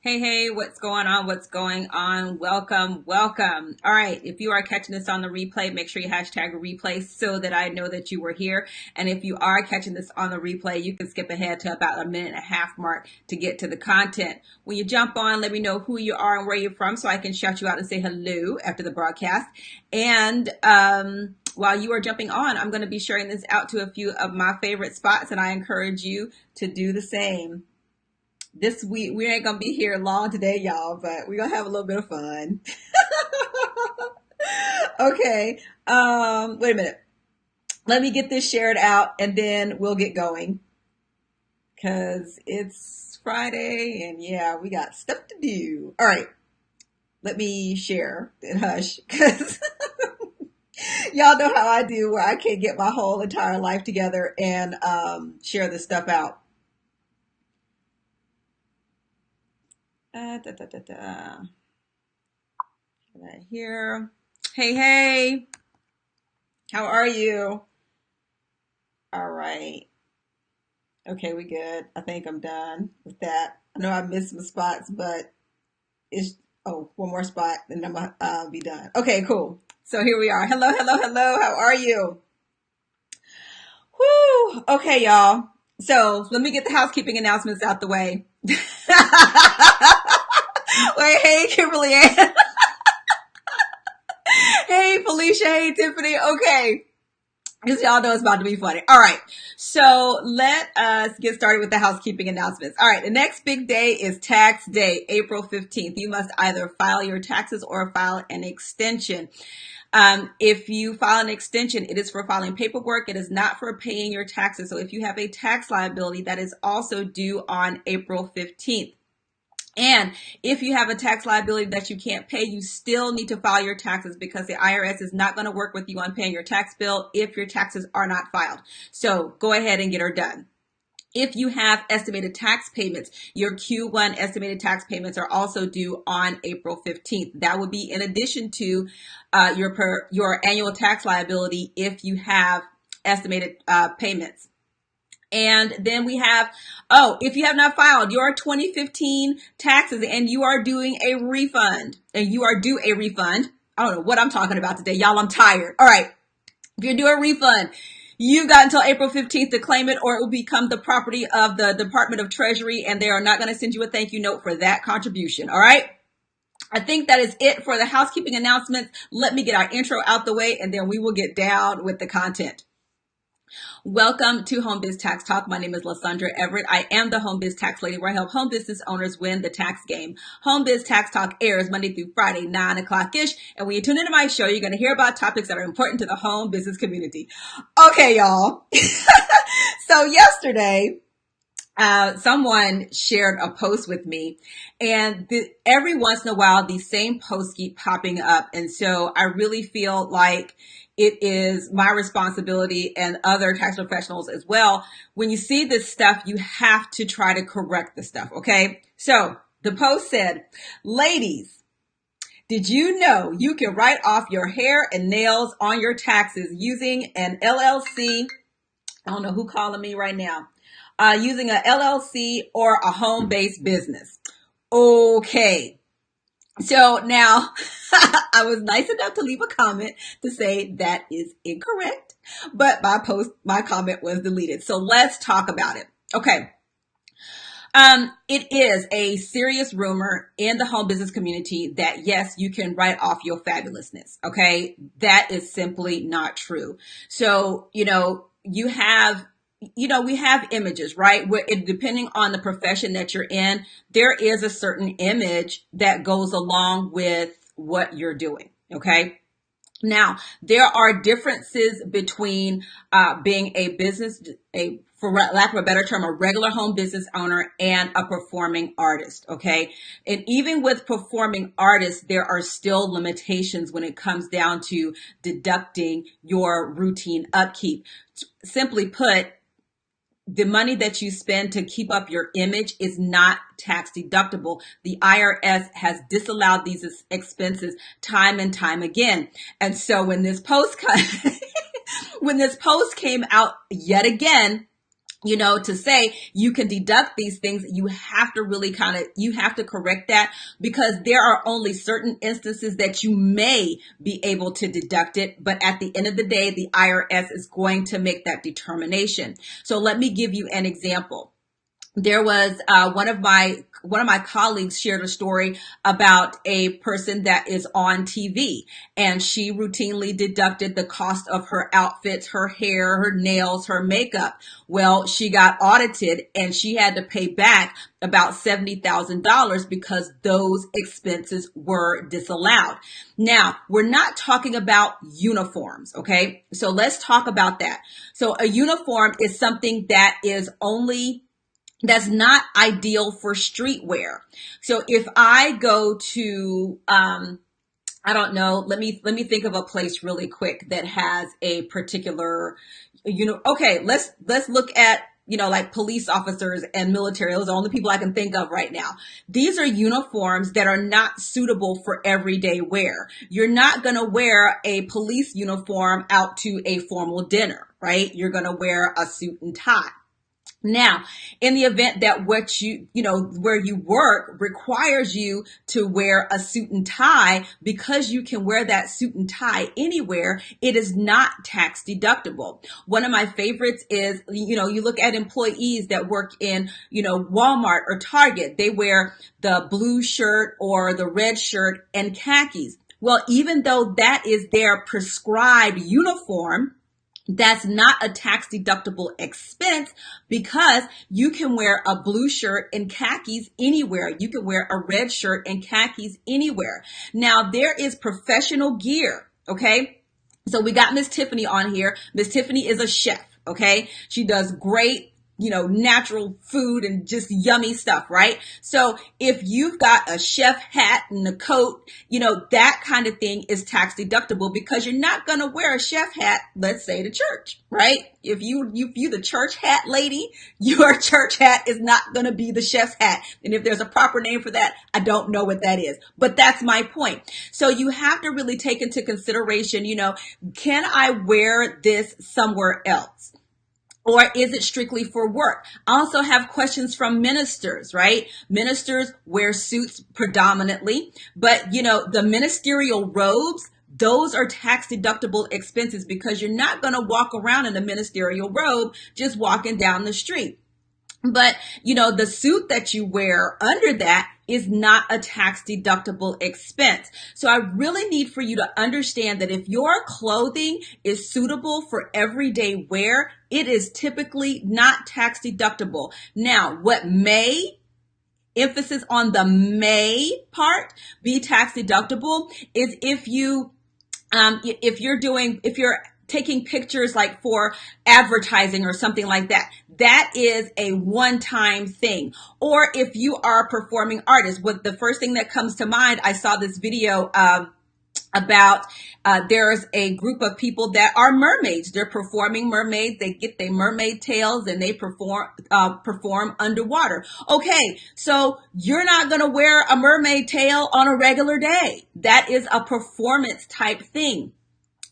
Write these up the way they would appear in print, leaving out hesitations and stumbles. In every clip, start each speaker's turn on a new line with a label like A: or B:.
A: Hey, hey, what's going on? What's going on? Welcome, welcome. All right, if you are catching this on the replay, make sure you hashtag replay so that I know that you were here. And if you are catching this on the replay, you can skip ahead to about a minute and a half mark to get to the content. When you jump on, let me know who you are and where you're from so I can shout you out and say hello after the broadcast. And while you are jumping on, I'm going to be sharing this out to a few of my favorite spots, and I encourage you to do the same. This week we ain't gonna be here long today, y'all, but we're gonna have a little bit of fun. Okay. Wait a minute. Let me get this shared out and then we'll get going. Cause it's Friday and yeah, we got stuff to do. All right. Let me share and hush. Cause y'all know how I do where I can't get my whole entire life together and share this stuff out. Da, da, da, da. Right here. Hey, hey. How are you? All right. Okay, we good. I think I'm done with that. I know I missed some spots, but it's one more spot, and I'm gonna be done. Okay, cool. So here we are. Hello, hello, hello. How are you? Whoo. Okay, y'all. So let me get the housekeeping announcements out the way. Wait, hey, Kimberly Ann. Hey, Felicia. Hey, Tiffany. Okay. Because y'all know it's about to be funny. All right. So let us get started with the housekeeping announcements. All right. The next big day is tax day, April 15th. You must either file your taxes or file an extension. If you file an extension, it is for filing paperwork. It is not for paying your taxes. So if you have a tax liability, that is also due on April 15th. And if you have a tax liability that you can't pay, you still need to file your taxes because the IRS is not going to work with you on paying your tax bill if your taxes are not filed. So go ahead and get her done. If you have estimated tax payments, your Q1 estimated tax payments are also due on April 15th. That would be in addition to your annual tax liability if you have estimated payments. And then we have, if you have not filed your 2015 taxes and you are doing a refund and you are due a refund, I don't know what I'm talking about today. Y'all, I'm tired. All right. If you're due a refund, you've got until April 15th to claim it or it will become the property of the Department of Treasury and they are not going to send you a thank you note for that contribution. All right. I think that is it for the housekeeping announcements. Let me get our intro out the way and then we will get down with the content. Welcome to Home Biz Tax Talk. My name is Lysandra Everett. I am the Home Biz Tax Lady where I help home business owners win the tax game. Home Biz Tax Talk airs Monday through Friday, 9 o'clock-ish. And when you tune into my show, you're going to hear about topics that are important to the home business community. Okay, y'all. So yesterday, someone shared a post with me and every once in a while, these same posts keep popping up. And so I really feel like it is my responsibility and other tax professionals as well. When you see this stuff, you have to try to correct the stuff. Okay. So the post said, ladies, did you know you can write off your hair and nails on your taxes using an LLC? I don't know who calling me right now. Using an LLC or a home-based business. Okay. So now I was nice enough to leave a comment to say that is incorrect, but my comment was deleted. So let's talk about it. Okay. It is a serious rumor in the home business community that yes, you can write off your fabulousness. Okay. That is simply not true. So, we have images, right? Depending on the profession that you're in, there is a certain image that goes along with what you're doing. Okay. Now, there are differences between being for lack of a better term, a regular home business owner and a performing artist. Okay. And even with performing artists, there are still limitations when it comes down to deducting your routine upkeep. Simply put, the money that you spend to keep up your image is not tax deductible. The IRS has disallowed these expenses time and time again. And so when this post came out yet again, to say you can deduct these things, you have to really you have to correct that, because there are only certain instances that you may be able to deduct it. But at the end of the day, the IRS is going to make that determination. So let me give you an example. There was one of my colleagues shared a story about a person that is on TV, and she routinely deducted the cost of her outfits, her hair, her nails, her makeup. Well, she got audited and she had to pay back about $70,000 because those expenses were disallowed. Now, we're not talking about uniforms, okay? So let's talk about that. So a uniform is something that's not ideal for streetwear. So if I go to, I don't know, let me think of a place really quick that has a particular, okay, let's look at, like police officers and military. Those are the only people I can think of right now. These are uniforms that are not suitable for everyday wear. You're not going to wear a police uniform out to a formal dinner, right? You're going to wear a suit and tie. Now, in the event that where you work requires you to wear a suit and tie, because you can wear that suit and tie anywhere, it is not tax deductible. One of my favorites is, you look at employees that work in, Walmart or Target. They wear the blue shirt or the red shirt and khakis. Well, even though that is their prescribed uniform, that's not a tax deductible expense, because you can wear a blue shirt and khakis anywhere. You can wear a red shirt and khakis anywhere. Now, there is professional gear, okay? So we got Miss Tiffany on here. Miss Tiffany is a chef, okay? She does great, natural food and just yummy stuff, right? So if you've got a chef hat and a coat, that kind of thing is tax deductible, because you're not going to wear a chef hat, let's say, to church, right? If you the church hat lady, your church hat is not going to be the chef's hat. And if there's a proper name for that, I don't know what that is, but that's my point. So you have to really take into consideration, can I wear this somewhere else? Or is it strictly for work? I also have questions from ministers, right? Ministers wear suits predominantly, but the ministerial robes, those are tax deductible expenses, because you're not going to walk around in a ministerial robe just walking down the street. But, the suit that you wear under that is not a tax deductible expense. So I really need for you to understand that if your clothing is suitable for everyday wear, it is typically not tax deductible. Now, what may, emphasis on the may part, be tax deductible is if you're taking pictures like for advertising or something like that. That is a one-time thing. Or if you are a performing artist, what the first thing that comes to mind, I saw this video about there's a group of people that are mermaids. They're performing mermaids. They get their mermaid tails and they perform underwater. Okay, so you're not going to wear a mermaid tail on a regular day. That is a performance type thing.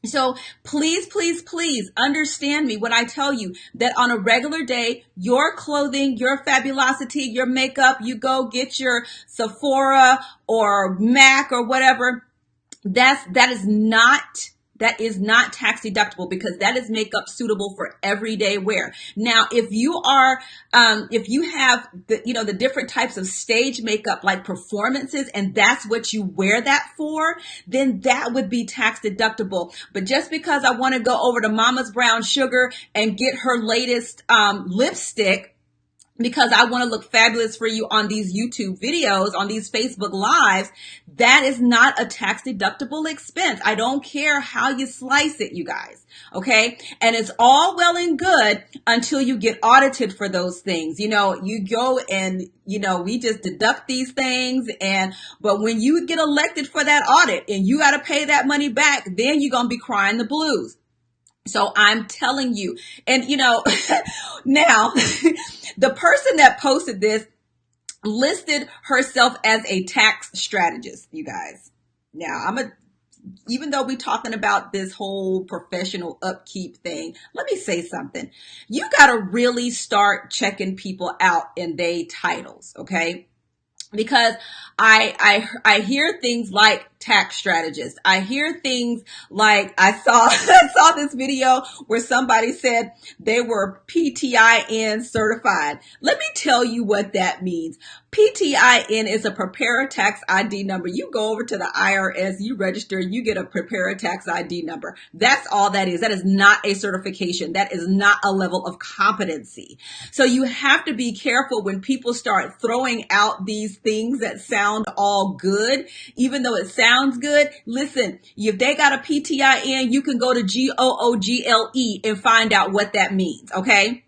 A: So please, please, please understand me when I tell you that on a regular day, your clothing, your fabulosity, your makeup, you go get your Sephora or MAC or whatever. That is not tax deductible, because that is makeup suitable for everyday wear. Now, if you have the different types of stage makeup like performances, and that's what you wear that for, then that would be tax deductible. But just because I want to go over to Mama's Brown Sugar and get her latest lipstick, because I want to look fabulous for you on these YouTube videos, on these Facebook Lives, that is not a tax deductible expense. I don't care how you slice it, you guys. Okay. And it's all well and good until you get audited for those things. You go and, we just deduct these things. But when you get elected for that audit and you got to pay that money back, then you're going to be crying the blues. So I'm telling you, and now the person that posted this listed herself as a tax strategist, you guys. Now I'm going to even though we're talking about this whole professional upkeep thing, let me say something. You got to really start checking people out in their titles, okay? Because I hear things like tax strategist. I hear things like I saw I saw this video where somebody said they were PTIN certified. Let me tell you what that means. PTIN is a preparer tax ID number. You go over to the IRS, you register, you get a preparer tax ID number. That's all that is. That is not a certification. That is not a level of competency. So you have to be careful when people start throwing out these things that sound all good, even though it sounds good. Listen, if they got a PTIN, you can go to GOOGLE and find out what that means, okay?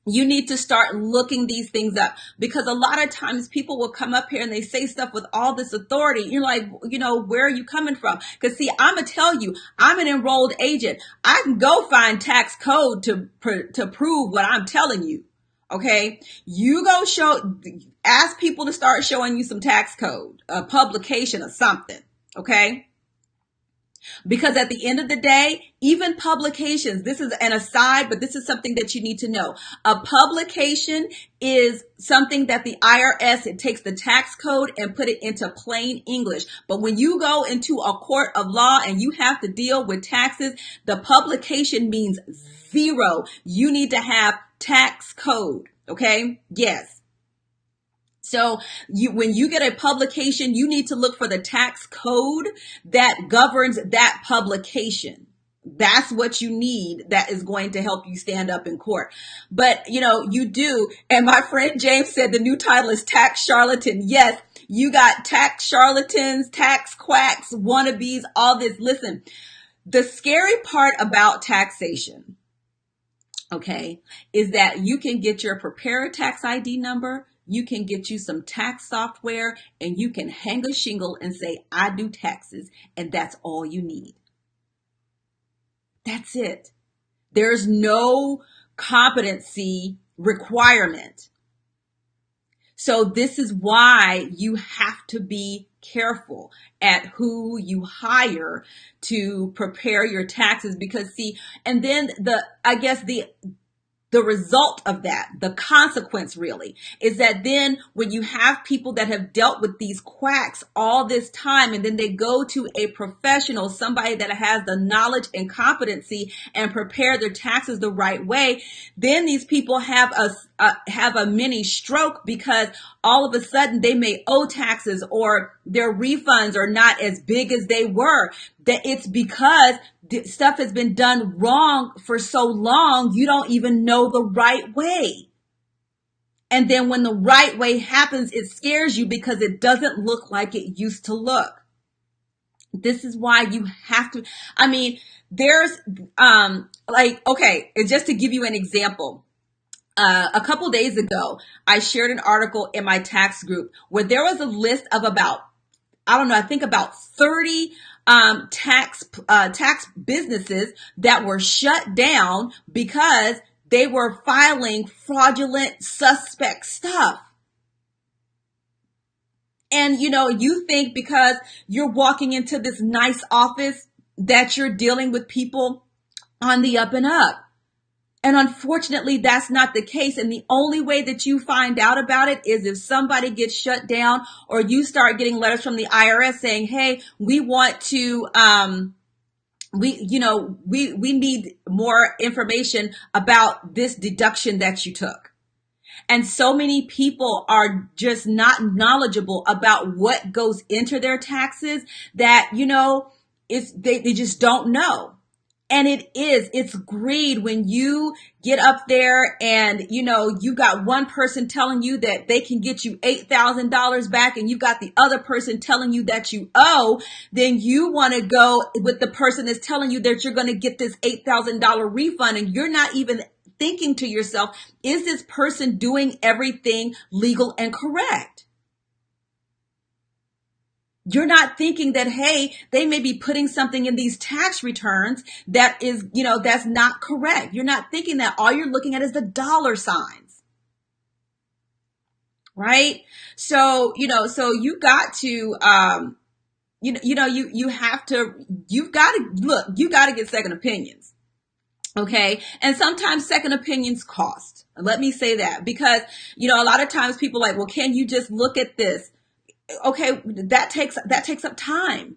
A: You need to start looking these things up, because a lot of times people will come up here and they say stuff with all this authority. You're like, where are you coming from? Because see, I'm going to tell you, I'm an enrolled agent. I can go find tax code to prove what I'm telling you. Okay. You go ask people to start showing you some tax code, a publication or something. Okay. Because at the end of the day, even publications, this is an aside, but this is something that you need to know. A publication is something that the IRS, it takes the tax code and put it into plain English. But when you go into a court of law and you have to deal with taxes, the publication means zero. You need to have tax code. Okay. Yes. So when you get a publication, you need to look for the tax code that governs that publication. That's what you need. That is going to help you stand up in court. But, you do. And my friend James said the new title is tax charlatan. Yes, you got tax charlatans, tax quacks, wannabes, all this. Listen, the scary part about taxation, okay, is that you can get your preparer tax ID number. You can get you some tax software, and you can hang a shingle and say, I do taxes. And that's all you need. That's it. There's no competency requirement. So this is why you have to be careful at who you hire to prepare your taxes, because see, and then the result of that, the consequence really, is that then when you have people that have dealt with these quacks all this time, and then they go to a professional, somebody that has the knowledge and competency and prepare their taxes the right way, then these people have a mini stroke, because all of a sudden they may owe taxes, or their refunds are not as big as they were. That it's because stuff has been done wrong for so long, you don't even know the right way. And then when the right way happens, it scares you because it doesn't look like it used to look. This is why you have to, there's, okay, just to give you an example. A couple days ago, I shared an article in my tax group where there was a list of about 30 tax businesses that were shut down because they were filing fraudulent suspect stuff. And you think because you're walking into this nice office that you're dealing with people on the up and up. And unfortunately, that's not the case. And the only way that you find out about it is if somebody gets shut down, or you start getting letters from the IRS saying, hey, we want to, we need more information about this deduction that you took. And so many people are just not knowledgeable about what goes into their taxes that, they just don't know. And it's greed when you get up there and, you got one person telling you that they can get you $8,000 back, and you got the other person telling you that you owe. Then you want to go with the person that's telling you that you're going to get this $8,000 refund. And you're not even thinking to yourself, is this person doing everything legal and correct? You're not thinking that, hey, they may be putting something in these tax returns that is, that's not correct. You're not thinking that. All you're looking at is the dollar signs. Right? So, so you got to you have to, you've got to look, you got to get second opinions. Okay. And sometimes second opinions cost. Let me say that because, a lot of times people are like, well, can you just look at this? Okay. That takes up time.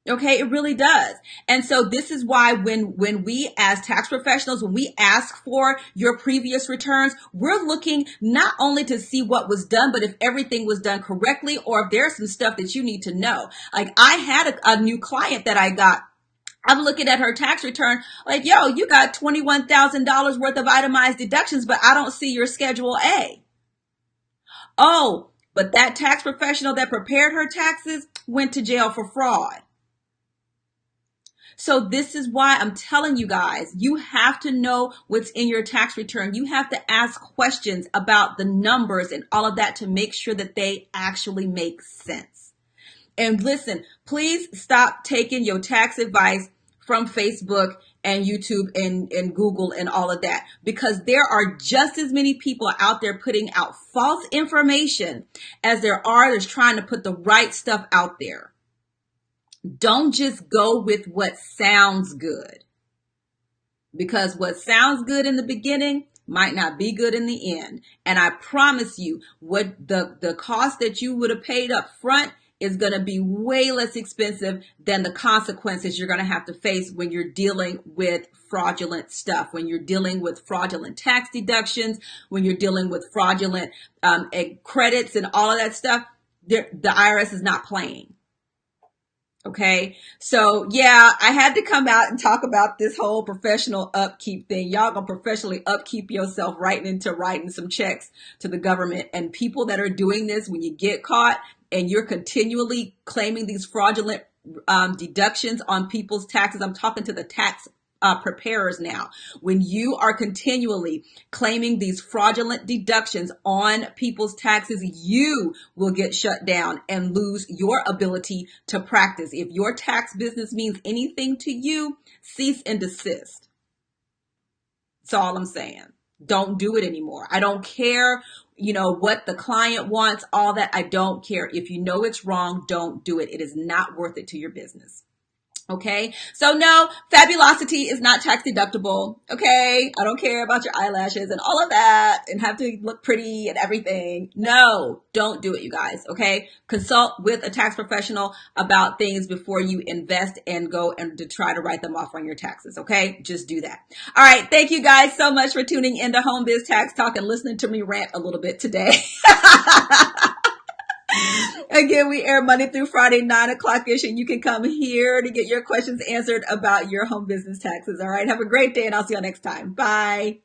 A: Okay, it really does. And so this is why when we as tax professionals, when we ask for your previous returns, we're looking not only to see what was done, but if everything was done correctly or if there's some stuff that you need to know. Like I had a new client that I got. I'm looking at her tax return like, yo, you got $21,000 worth of itemized deductions, but I don't see your Schedule A. Oh, but that tax professional that prepared her taxes went to jail for fraud. So this is why I'm telling you guys, you have to know what's in your tax return. You have to ask questions about the numbers and all of that to make sure that they actually make sense. And listen, please stop taking your tax advice from Facebook and YouTube and Google and all of that, because there are just as many people out there putting out false information as there's trying to put the right stuff out there. Don't just go with what sounds good, because what sounds good in the beginning might not be good in the end. And I promise you, what the cost that you would have paid up front is going to be way less expensive than the consequences you're going to have to face when you're dealing with fraudulent stuff, when you're dealing with fraudulent tax deductions, when you're dealing with fraudulent credits and all of that stuff. The IRS is not playing. Okay. So yeah, I had to come out and talk about this whole professional upkeep thing. Y'all gonna professionally upkeep yourself writing some checks to the government. And people that are doing this, when you get caught and you're continually claiming these fraudulent deductions on people's taxes, I'm talking to the tax preparers now. When you are continually claiming these fraudulent deductions on people's taxes, you will get shut down and lose your ability to practice. If your tax business means anything to you, cease and desist. That's all I'm saying. Don't do it anymore. I don't care, what the client wants, all that. I don't care. If you know it's wrong, don't do it. It is not worth it to your business. Okay. So no, fabulosity is not tax deductible. Okay. I don't care about your eyelashes and all of that and have to look pretty and everything. No, don't do it, you guys. Okay. Consult with a tax professional about things before you invest and go and to try to write them off on your taxes. Okay. Just do that. All right. Thank you guys so much for tuning into Home Biz Tax Talk and listening to me rant a little bit today. Again, we air Monday through Friday, 9:00-ish, and you can come here to get your questions answered about your home business taxes. All right. Have a great day, and I'll see you next time. Bye.